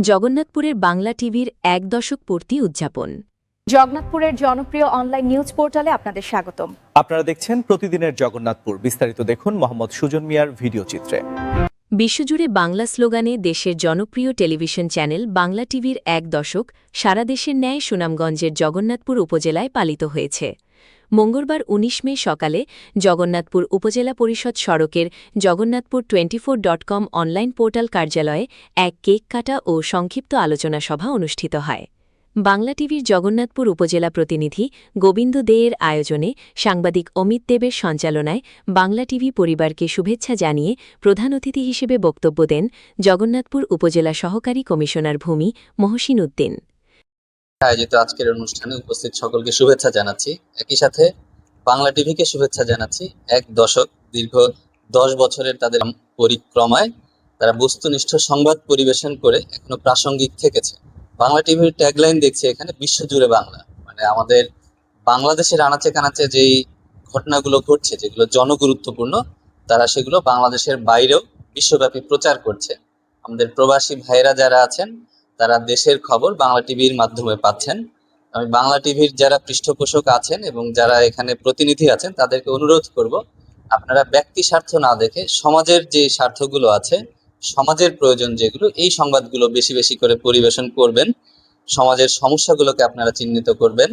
জগন্নাথপুরের বাংলা টিভির ১ দশক পূর্তি উদযাপন। জগন্নাথপুরের জনপ্রিয় অনলাইন নিউজ পোর্টালে আপনাদের স্বাগতম। আপনারা দেখছেন প্রতিদিনের জগন্নাথপুর। বিস্তারিত দেখুন মোহাম্মদ সুজন মিয়ার ভিডিও চিত্রে। বিশ্বজুড়ে বাংলা স্লোগানে দেশের জনপ্রিয় টেলিভিশন চ্যানেল বাংলা টিভির ১ দশক সারা দেশের ন্যায় সুনামগঞ্জের জগন্নাথপুর উপজেলায় পালিত হয়েছে। মঙ্গলবার ১৯ মে সকালে জগন্নাথপুর উপজেলা পরিষদ সড়কের জগন্নাথপুর 24.com অনলাইন পোর্টাল কার্যালয়ে এক কেক কাটা ও সংক্ষিপ্ত আলোচনা সভা অনুষ্ঠিত হয়। বাংলা টিভির জগন্নাথপুর উপজেলা প্রতিনিধি গোবিন্দ দেয়ের আয়োজনে সাংবাদিক অমিত দেবের সঞ্চালনায় বাংলা টিভি পরিবারকে শুভেচ্ছা জানিয়ে প্রধান অতিথি হিসেবে বক্তব্য দেন জগন্নাথপুর উপজেলা সহকারী কমিশনার ভূমি মহসিন উদ্দিন। আয়োজিত আজকের অনুষ্ঠানে উপস্থিত সকলকে শুভেচ্ছা জানাচ্ছি। একই সাথে বাংলা টিভিকে শুভেচ্ছা জানাচ্ছি। ১ দশক দীর্ঘ ১০ বছরের তাদের পরিক্রমায় তারা বস্তুনিষ্ঠ সংবাদ পরিবেশন করে এখনো প্রাসঙ্গিক থেকেছে। বাংলা টিভির ট্যাগলাইন দেখছি এখানে বিশ্বজুড়ে বাংলা, মানে আমাদের বাংলাদেশের আনাচে কানাচে যেই ঘটনাগুলো ঘটছে, যেগুলো জনগুরুত্বপূর্ণ, তারা সেগুলো বাংলাদেশের বাইরেও বিশ্বব্যাপী প্রচার করছে। আমাদের প্রবাসী ভাইয়েরা যারা আছেন তারা দেশের খবর বাংলা টিভির মাধ্যমে পাচ্ছেন। আমি বাংলা টিভির যারা পৃষ্ঠপোষক আছেন এবং যারা এখানে প্রতিনিধি আছেন তাদেরকে অনুরোধ করব, আপনারা ব্যক্তি স্বার্থ না দেখে সমাজের যে স্বার্থগুলো আছে, সমাজের প্রয়োজন যেগুলো, এই সংবাদগুলো বেশি বেশি করে পরিবেশন করবেন। সমাজের সমস্যাগুলোকে আপনারা চিহ্নিত করবেন।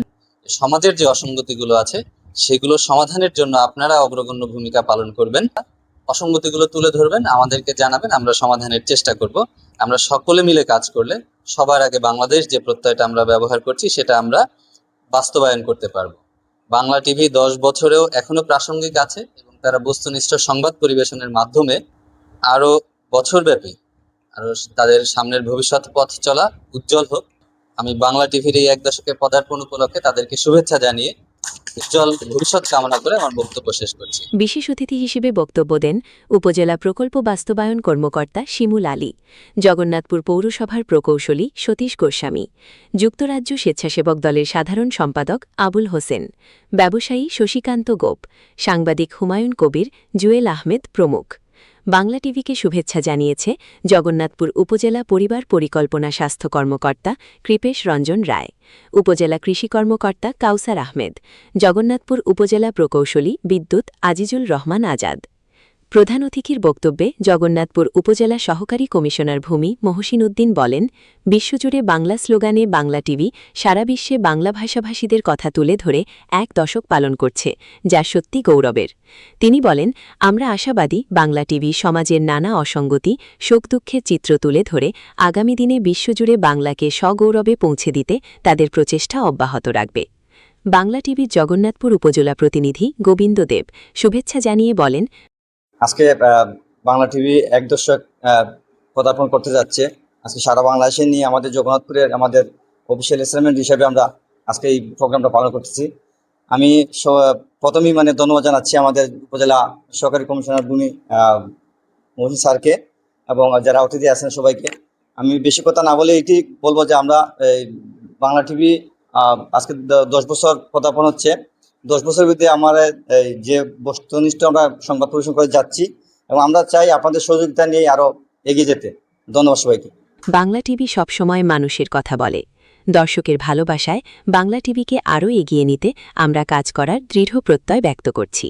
সমাজের যে অসঙ্গতিগুলো আছে সেগুলো সমাধানের জন্য আপনারা অগ্রগণ্য ভূমিকা পালন করবেন। অসঙ্গতিগুলো তুলে ধরবেন, আমাদেরকে জানাবেন, আমরা সমাধানের চেষ্টা করব। আমরা সকলে মিলে কাজ করলে সবার আগে বাংলাদেশ যে প্রত্যয়টা আমরা ব্যবহার করছি সেটা আমরা বাস্তবায়ন করতে পারবো। বাংলা টিভি ১০ বছরেও এখনো প্রাসঙ্গিক আছে এবং তারা বস্তুনিষ্ঠ সংবাদ পরিবেশনের মাধ্যমে আরো বছরব্যাপী আরো তাদের সামনের ভবিষ্যৎ পথ চলা উজ্জ্বল হোক। আমি বাংলা টিভির এই ১ দশকে পদার্পণ উপলক্ষে তাদেরকে শুভেচ্ছা জানিয়ে উজ্জ্বল ভবিষ্যৎ কামনা করে আমার বক্তব্য শেষ করছি। বিশেষ অতিথি হিসেবে বক্তব্য দেন উপজেলা প্রকল্প বাস্তবায়ন কর্মকর্তা শিমুল আলী, জগন্নাথপুর পৌরসভার প্রকৌশলী সতীশ গোস্বামী, যুক্তরাজ্য স্বেচ্ছাসেবক দলের সাধারণ সম্পাদক আবুল হোসেন, ব্যবসায়ী শশীকান্ত গোপ, সাংবাদিক হুমায়ুন কবির, জুয়েল আহমেদ প্রমুখ। বাংলা টিভিকে শুভেচ্ছা জানিয়েছে জগন্নাথপুর উপজেলা পরিবার পরিকল্পনা স্বাস্থ্য কর্মকর্তা কৃপেশ রঞ্জন রায়, উপজেলা কৃষি কর্মকর্তা কাউসার আহমেদ, জগন্নাথপুর উপজেলা প্রকৌশলী বিদ্যুৎ আজিজুল রহমান আজাদ। প্রধান অতিথির বক্তব্যে জগন্নাথপুর উপজেলা সহকারী কমিশনার ভূমি মহসিন উদ্দিন বলেন, বিশ্বজুড়ে বাংলা স্লোগানে বাংলা টিভি সারা বিশ্বে বাংলা ভাষাভাষীদের কথা তুলে ধরে ১ দশক পালন করছে, যা সত্যি গৌরবের। তিনি বলেন, আমরা আশাবাদী বাংলা টিভি সমাজের নানা অসঙ্গতি, শোক দুঃখের চিত্র তুলে ধরে আগামী দিনে বিশ্বজুড়ে বাংলাকে সগৌরবে পৌঁছে দিতে তাদের প্রচেষ্টা অব্যাহত রাখবে। বাংলা টিভির জগন্নাথপুর উপজেলা প্রতিনিধি গোবিন্দ দেব শুভেচ্ছা জানিয়ে বলেন, আজকে বাংলা টিভি ১ দশক পদার্পণ করতে যাচ্ছে। আজকে সারা বাংলাদেশে নিয়ে আমাদের জগন্নাথপুরের আমাদের অফিসিয়াল অ্যাসাইনমেন্ট হিসেবে আমরা আজকে এই প্রোগ্রামটা পালন করতেছি। আমি প্রথমেই ধন্যবাদ জানাচ্ছি আমাদের উপজেলা সহকারী কমিশনার ভূমি মহসিন স্যারকে এবং যারা অতিথি আছেন সবাইকে। আমি বেশি কথা না বলে এটি বলবো যে আমরা বাংলা টিভি আজকে ১০ বছর পদার্পণ হচ্ছে। ১০ বছরের ভিতরে আমার যে বস্তুনিষ্ঠ আমরা সংবাদ পরিবেশন করে যাচ্ছি এবং আমরা চাই আপনাদের সহযোগিতা নিয়ে আরো এগিয়ে যেতে। ধন্যবাদ সবাইকে। বাংলা টিভি সবসময় মানুষের কথা বলে। দর্শকের ভালোবাসায় বাংলা টিভিকে আরও এগিয়ে নিতে আমরা কাজ করার দৃঢ় প্রত্যয় ব্যক্ত করছি।